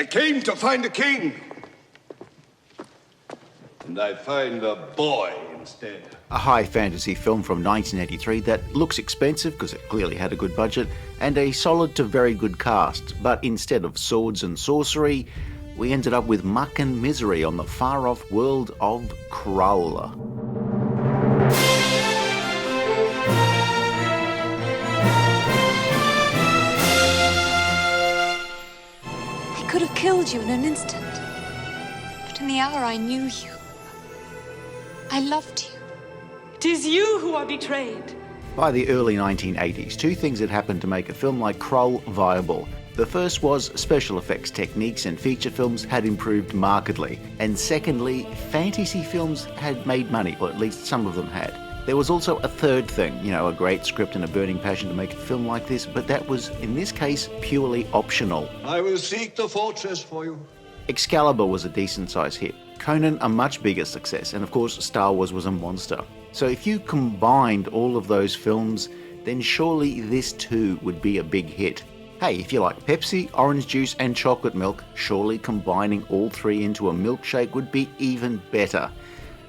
I came to find a king. And I find a boy instead. A high fantasy film from 1983 that looks expensive because it clearly had a good budget, and a solid to very good cast, but instead of swords and sorcery, we ended up with muck and misery on the far-off world of Krull. I could have killed you in an instant, but in the hour I knew you, I loved you. 'Tis you who are betrayed. By the early 1980s, two things had happened to make a film like Krull viable. The first was special effects techniques and feature films had improved markedly. And secondly, fantasy films had made money, or at least some of them had. There was also a third thing, a great script and a burning passion to make a film like this, but that was, in this case, purely optional. I will seek the fortress for you. Excalibur was a decent-sized hit, Conan a much bigger success, and of course Star Wars was a monster. So if you combined all of those films, then surely this too would be a big hit. Hey, if you like Pepsi, orange juice and chocolate milk, surely combining all three into a milkshake would be even better.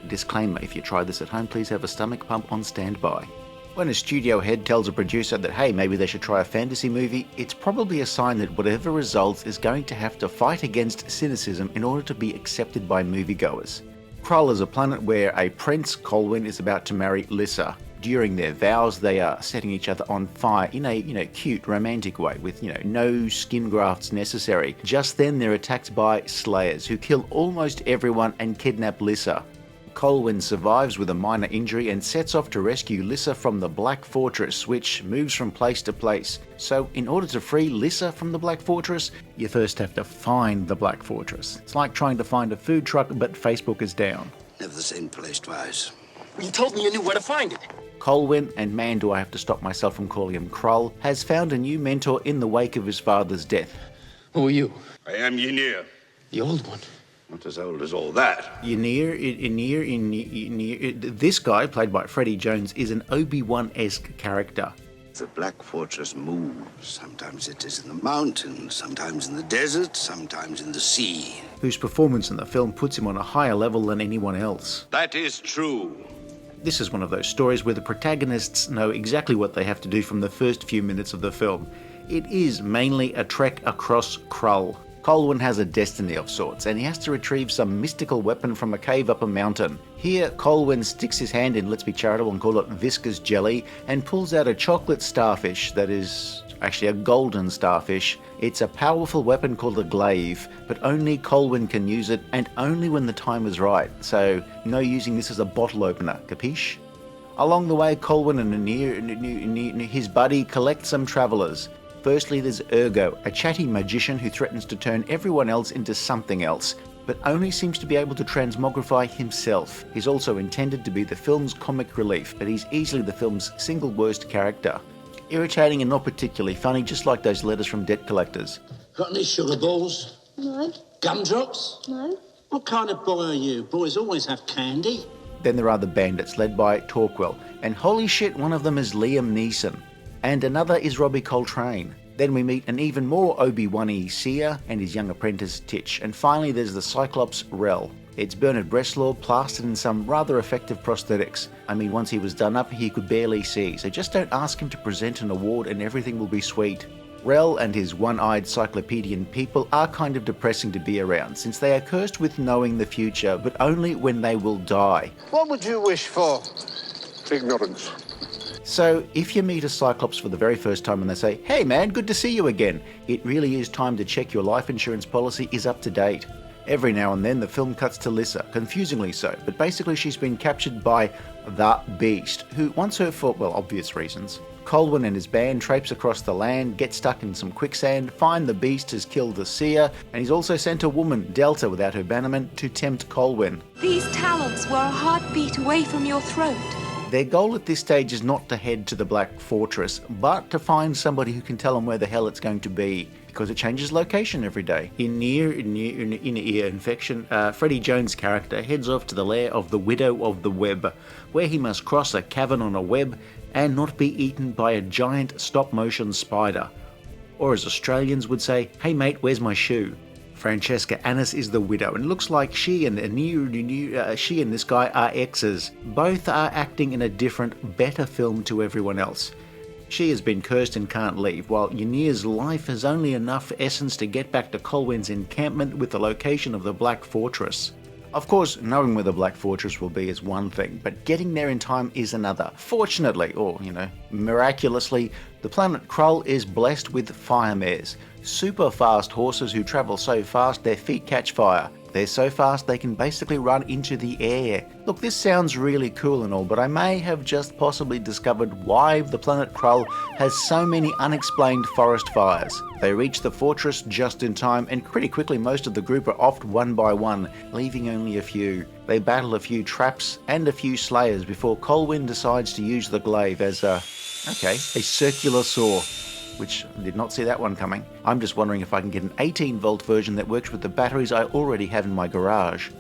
Disclaimer, if you try this at home, please have a stomach pump on standby. When a studio head tells a producer that, hey, maybe they should try a fantasy movie, it's probably a sign that whatever results is going to have to fight against cynicism in order to be accepted by moviegoers. Krull is a planet where a prince, Colwyn, is about to marry Lysette. During their vows, they are setting each other on fire in a cute, romantic way with, no skin grafts necessary. Just then they're attacked by slayers who kill almost everyone and kidnap Lysette. Colwyn survives with a minor injury and sets off to rescue Lysette from the Black Fortress, which moves from place to place. So in order to free Lysette from the Black Fortress, you first have to find the Black Fortress. It's like trying to find a food truck, but Facebook is down. Never the same place twice. You told me you knew where to find it. Colwyn, and man do I have to stop myself from calling him Krull, has found a new mentor in the wake of his father's death. Who are you? I am Ynir. The old one. Not as old as all that. Ynir, this guy, played by Freddie Jones, is an Obi-Wan-esque character. The Black Fortress moves. Sometimes it is in the mountains, sometimes in the desert, sometimes in the sea. Whose performance in the film puts him on a higher level than anyone else. That is true. This is one of those stories where the protagonists know exactly what they have to do from the first few minutes of the film. It is mainly a trek across Krull. Colwyn has a destiny of sorts, and he has to retrieve some mystical weapon from a cave up a mountain. Here, Colwyn sticks his hand in, let's be charitable and call it viscous jelly, and pulls out a chocolate starfish that is actually a golden starfish. It's a powerful weapon called a glaive, but only Colwyn can use it, and only when the time is right. So, no using this as a bottle opener, capiche? Along the way, Colwyn and his buddy collect some travellers. Firstly, there's Ergo, a chatty magician who threatens to turn everyone else into something else, but only seems to be able to transmogrify himself. He's also intended to be the film's comic relief, but he's easily the film's single worst character. Irritating and not particularly funny, just like those letters from debt collectors. Got any sugar balls? No. Gumdrops? No. What kind of boy are you? Boys always have candy. Then there are the bandits, led by Torquil, and holy shit, one of them is Liam Neeson. And another is Robbie Coltrane. Then we meet an even more Obi-Wan-y seer and his young apprentice Titch. And finally there's the Cyclops Rel. It's Bernard Bresslaw plastered in some rather effective prosthetics. I mean, once he was done up, he could barely see, so just don't ask him to present an award and everything will be sweet. Rel and his one-eyed cyclopedian people are kind of depressing to be around, since they are cursed with knowing the future, but only when they will die. What would you wish for? Ignorance. So, if you meet a Cyclops for the very first time and they say, "Hey man, good to see you again," it really is time to check your life insurance policy is up to date. Every now and then the film cuts to Lysette, confusingly so, but basically she's been captured by the Beast, who wants her for, well, obvious reasons. Colwyn and his band traipse across the land, get stuck in some quicksand, find the Beast has killed the seer, and he's also sent a woman, Delta without her bannerman, to tempt Colwyn. These talons were a heartbeat away from your throat. Their goal at this stage is not to head to the Black Fortress, but to find somebody who can tell them where the hell it's going to be, because it changes location every day. In ear infection, Freddie Jones' character heads off to the lair of the Widow of the Web, where he must cross a cavern on a web and not be eaten by a giant stop-motion spider. Or as Australians would say, "Hey mate, where's my shoe?" Francesca Annis is the widow, and it looks like she and this guy are exes. Both are acting in a different, better film to everyone else. She has been cursed and can't leave, while Ynir's life has only enough essence to get back to Colwyn's encampment with the location of the Black Fortress. Of course, knowing where the Black Fortress will be is one thing, but getting there in time is another. Fortunately, or, miraculously, the planet Krull is blessed with fire mares, super fast horses who travel so fast their feet catch fire. They're so fast they can basically run into the air. Look, this sounds really cool and all, but I may have just possibly discovered why the planet Krull has so many unexplained forest fires. They reach the fortress just in time, and pretty quickly most of the group are offed one by one, leaving only a few. They battle a few traps and a few slayers before Colwyn decides to use the glaive as a circular saw. Which I did not see that one coming. I'm just wondering if I can get an 18-volt version that works with the batteries I already have in my garage.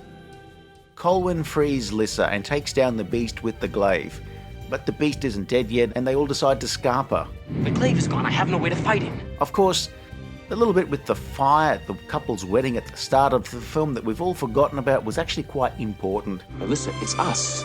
Colwyn frees Lysette and takes down the beast with the glaive. But the beast isn't dead yet, and they all decide to scarper. The glaive is gone. I have no way to fight him. Of course, the little bit with the fire at the couple's wedding at the start of the film that we've all forgotten about was actually quite important. Melissa, it's us.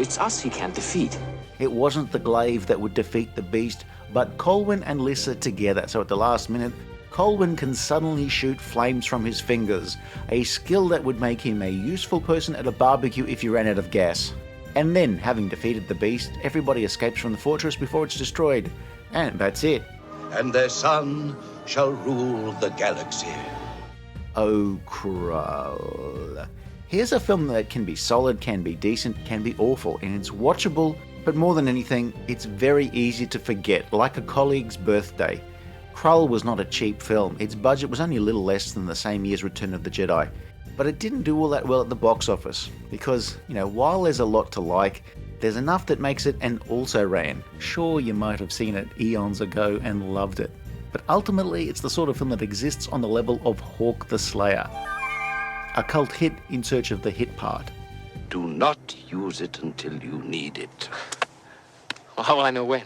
It's us he can't defeat. It wasn't the glaive that would defeat the beast, but Colwyn and Lysette together, so at the last minute, Colwyn can suddenly shoot flames from his fingers, a skill that would make him a useful person at a barbecue if you ran out of gas. And then, having defeated the beast, everybody escapes from the fortress before it's destroyed. And that's it. And their son shall rule the galaxy. Oh, Krull. Here's a film that can be solid, can be decent, can be awful, and it's watchable, but more than anything, it's very easy to forget, like a colleague's birthday. Krull was not a cheap film. Its budget was only a little less than the same year's Return of the Jedi. But it didn't do all that well at the box office, because, while there's a lot to like, there's enough that makes it an also-ran. Sure, you might have seen it eons ago and loved it, but ultimately it's the sort of film that exists on the level of Hawk the Slayer. A cult hit in search of the hit part. Do not use it until you need it. Well, how will I know when?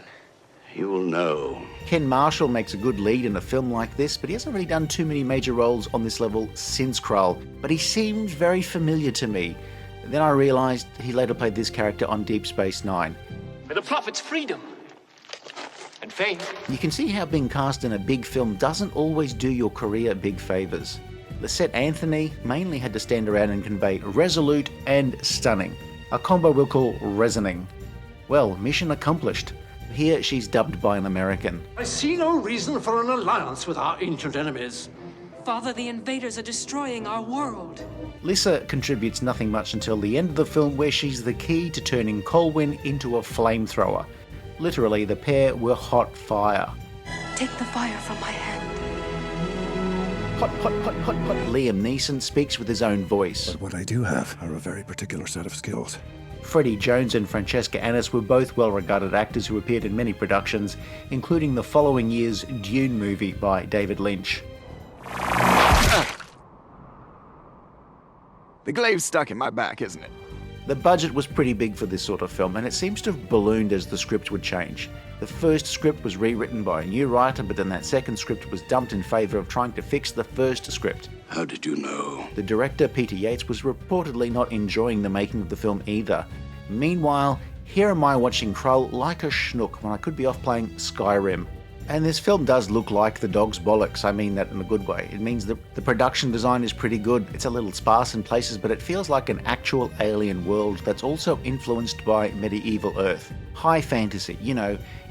You'll know. Ken Marshall makes a good lead in a film like this, but he hasn't really done too many major roles on this level since Krull, but he seems very familiar to me. Then I realised he later played this character on Deep Space Nine. For the Prophet's freedom and fame. You can see how being cast in a big film doesn't always do your career big favours. Lysette Anthony mainly had to stand around and convey resolute and stunning, a combo we'll call resoning. Well, mission accomplished. Here she's dubbed by an American. I see no reason for an alliance with our ancient enemies. Father, the invaders are destroying our world. Lysette contributes nothing much until the end of the film, where she's the key to turning Colwyn into a flamethrower. Literally, the pair were hot fire. Take the fire from my hand. Hot, hot, hot, hot, hot. Liam Neeson speaks with his own voice. But what I do have are a very particular set of skills. Freddie Jones and Francesca Annis were both well-regarded actors who appeared in many productions, including the following year's Dune movie by David Lynch. The glaive's stuck in my back, isn't it? The budget was pretty big for this sort of film, and it seems to have ballooned as the script would change. The first script was rewritten by a new writer, but then that second script was dumped in favour of trying to fix the first script. How did you know? The director, Peter Yates, was reportedly not enjoying the making of the film either. Meanwhile, here am I watching Krull like a schnook when I could be off playing Skyrim. And this film does look like the dog's bollocks. I mean that in a good way. It means that the production design is pretty good. It's a little sparse in places, but it feels like an actual alien world that's also influenced by medieval Earth. High fantasy,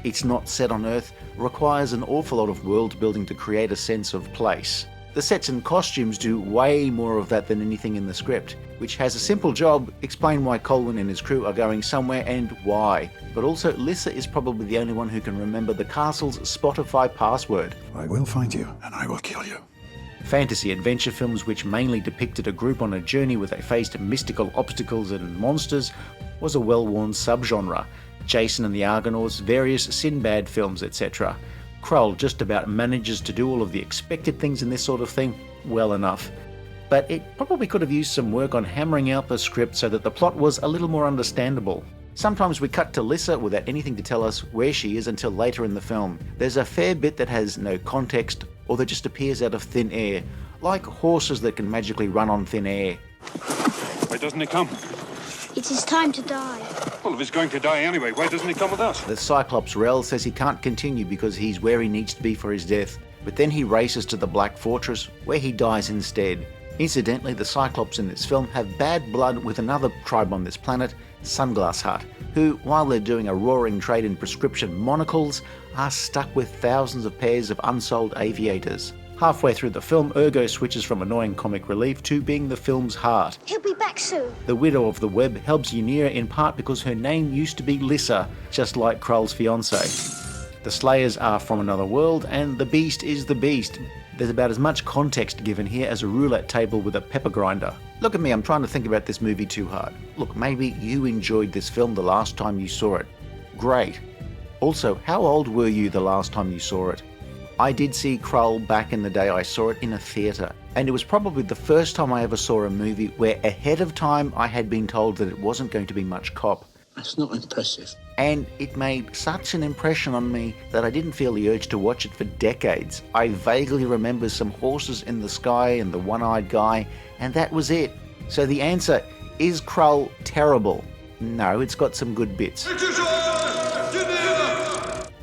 it's not set on Earth, requires an awful lot of world building to create a sense of place. The sets and costumes do way more of that than anything in the script, which has a simple job: explain why Colwyn and his crew are going somewhere and why. But also, Lysette is probably the only one who can remember the castle's Spotify password. I will find you, and I will kill you. Fantasy adventure films which mainly depicted a group on a journey where they faced mystical obstacles and monsters was a well-worn subgenre. Jason and the Argonauts, various Sinbad films, etc. Krull just about manages to do all of the expected things in this sort of thing well enough. But it probably could have used some work on hammering out the script so that the plot was a little more understandable. Sometimes we cut to Lysette without anything to tell us where she is until later in the film. There's a fair bit that has no context, or that just appears out of thin air, like horses that can magically run on thin air. Why doesn't he come? It is time to die. Well, if he's going to die anyway, why doesn't he come with us? The Cyclops Rel says he can't continue because he's where he needs to be for his death, but then he races to the Black Fortress, where he dies instead. Incidentally, the Cyclops in this film have bad blood with another tribe on this planet, Sunglass Hut, who, while they're doing a roaring trade in prescription monocles, are stuck with thousands of pairs of unsold aviators. Halfway through the film, Ergo switches from annoying comic relief to being the film's heart. He'll be back soon. The widow of the web helps Ynira in part because her name used to be Lyssa, just like Krull's fiancée. The Slayers are from another world, and the Beast is the Beast. There's about as much context given here as a roulette table with a pepper grinder. Look at me, I'm trying to think about this movie too hard. Look, maybe you enjoyed this film the last time you saw it. Great. Also, how old were you the last time you saw it? I did see Krull back in the day I saw it in a theatre, and it was probably the first time I ever saw a movie where ahead of time I had been told that it wasn't going to be much cop. That's not impressive. And it made such an impression on me that I didn't feel the urge to watch it for decades. I vaguely remember some horses in the sky and the one-eyed guy, and that was it. So the answer, is Krull terrible? No, it's got some good bits.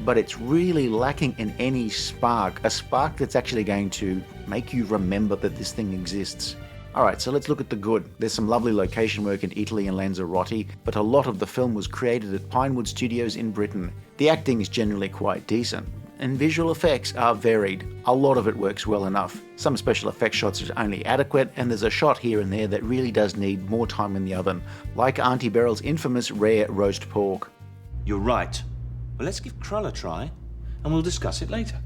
But it's really lacking in any spark, a spark that's actually going to make you remember that this thing exists. Alright, so let's look at the good. There's some lovely location work in Italy and Lanzarote, but a lot of the film was created at Pinewood Studios in Britain. The acting is generally quite decent, and visual effects are varied. A lot of it works well enough. Some special effects shots are only adequate, and there's a shot here and there that really does need more time in the oven, like Auntie Beryl's infamous rare roast pork. You're right. Well, let's give Krull a try, and we'll discuss it later.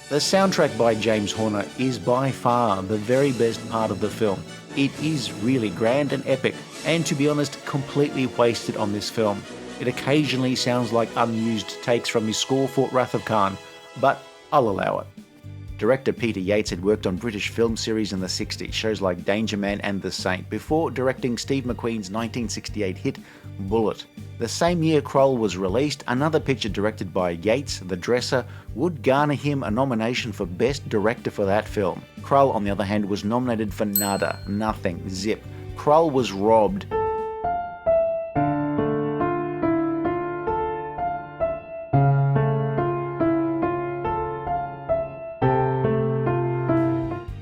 The soundtrack by James Horner is by far the very best part of the film. It is really grand and epic, and to be honest, completely wasted on this film. It occasionally sounds like unused takes from his score for Wrath of Khan, but I'll allow it. Director Peter Yates had worked on British film series in the 60s, shows like Danger Man and The Saint, before directing Steve McQueen's 1968 hit Bullet. The same year Krull was released, another picture directed by Yates, The Dresser, would garner him a nomination for Best Director for that film. Krull, on the other hand, was nominated for nada, nothing, zip. Krull was robbed.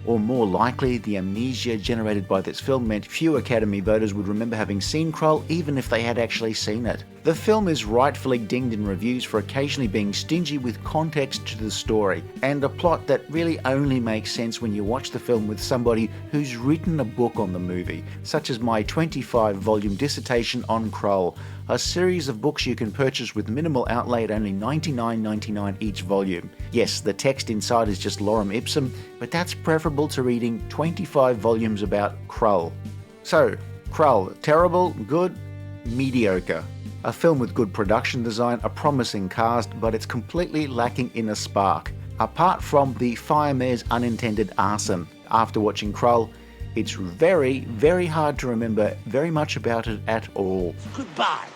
Or more likely, the amnesia generated by this film meant few Academy voters would remember having seen Krull even if they had actually seen it. The film is rightfully dinged in reviews for occasionally being stingy with context to the story, and a plot that really only makes sense when you watch the film with somebody who's written a book on the movie, such as my 25-volume dissertation on Krull, a series of books you can purchase with minimal outlay at only $99.99 each volume. Yes, the text inside is just lorem ipsum, but that's preferable to reading 25 volumes about Krull. So, Krull, terrible, good, mediocre. A film with good production design, a promising cast, but it's completely lacking in a spark. Apart from the Firemare's unintended arson. After watching Krull, it's very, very hard to remember very much about it at all. Goodbye.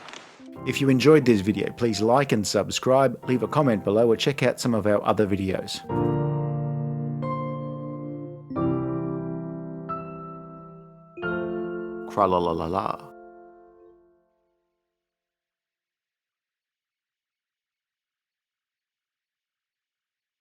If you enjoyed this video, please like and subscribe, leave a comment below, or check out some of our other videos. Krull-la-la-la-la.